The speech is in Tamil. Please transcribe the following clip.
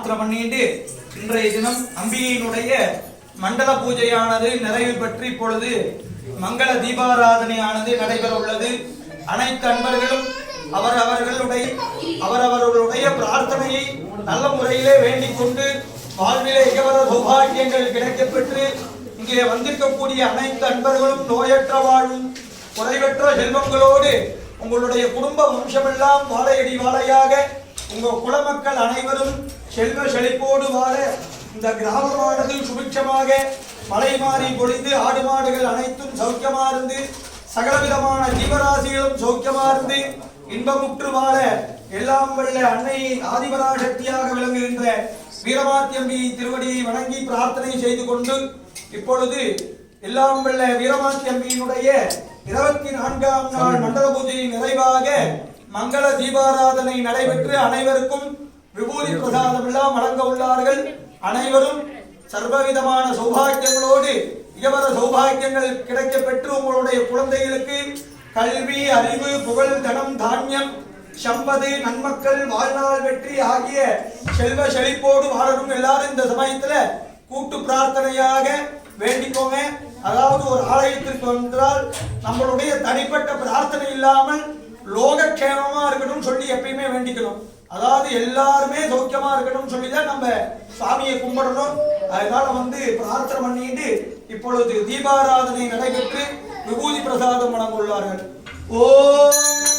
பிரார்த்தனை பண்ணிட்டு இன்றைய தினம் அம்பிகையினுடைய மண்டல பூஜையானது நிறைவு பெற்று இப்பொழுது மங்கள தீபாராதனையானது நடைபெற உள்ளது. அனைத்து அன்பர்களும் அவரவர்களுடைய பிரார்த்தனையை நல்ல முறையிலே வேண்டிக் கொண்டு வாழ்விலே இகவர சௌபாகியங்கள் கிடைக்கப் பெற்று இங்கே வந்திருக்கக்கூடிய அனைத்து அன்பர்களும் நோயற்ற வாழும் குறைவற்ற செல்வங்களோடு உங்களுடைய குடும்ப வம்சமெல்லாம் வாழையடி வாழையாக உங்க குலமக்கள் அனைவரும் செல்வ செழிப்போடு வாழ இந்த கிராமமானது சுபிட்சமாக மழை மாறி பொழிந்து ஆடு மாடுகள் அனைத்தும் சௌக்கியமா இருந்து சகலவிதமான ஜீவராசிகளும் சௌக்கியமா இருந்து இன்பமுற்று வாழ எல்லாம் வல்ல அன்னை ஆதிபராசக்தியாக விளங்குகின்ற வீரமாத்தியம்பி திருவடியை வணங்கி பிரார்த்தனை செய்து கொண்டு இப்பொழுது எல்லாம் வல்ல வீரமாத்தியம்பியினுடைய 24ஆம் நாள் மண்டல பூஜை நிறைவாக மங்கள தீபாராதனை நடைபெற்று அனைவருக்கும் விபூதி பிரசாதம் எல்லாம் வழங்க உள்ளார்கள். அனைவரும் சர்வவிதமான சௌபாகியங்களோடு இகவர சௌபாகியங்கள் கிடைக்க பெற்று உங்களுடைய குழந்தைகளுக்கு கல்வி அறிவு புகழ் தனம் தானியம் சம்பது நன்மக்கள் வாழ்நாள் வெற்றி ஆகிய செல்வ செழிப்போடு வாழணும். எல்லாரும் இந்த சமயத்துல கூட்டு பிரார்த்தனையாக வேண்டிக்கோங்க. அதாவது ஒரு ஆலயத்திற்கு வந்தால் நம்மளுடைய தனிப்பட்ட பிரார்த்தனை இல்லாமல் லோகக்ஷேமமா இருக்கணும் சொல்லி எப்பயுமே வேண்டிக்கணும். அதாவது எல்லாருமே சௌக்கியமா இருக்கணும் சொல்லிதான் நம்ம சாமியை கும்பிடணும். அதனால பிரார்த்தனை பண்ணிட்டு இப்பொழுது தீபாராதனை நடைபெற்று விபூதி பிரசாதம் வழங்க உள்ளார்கள். ஓம்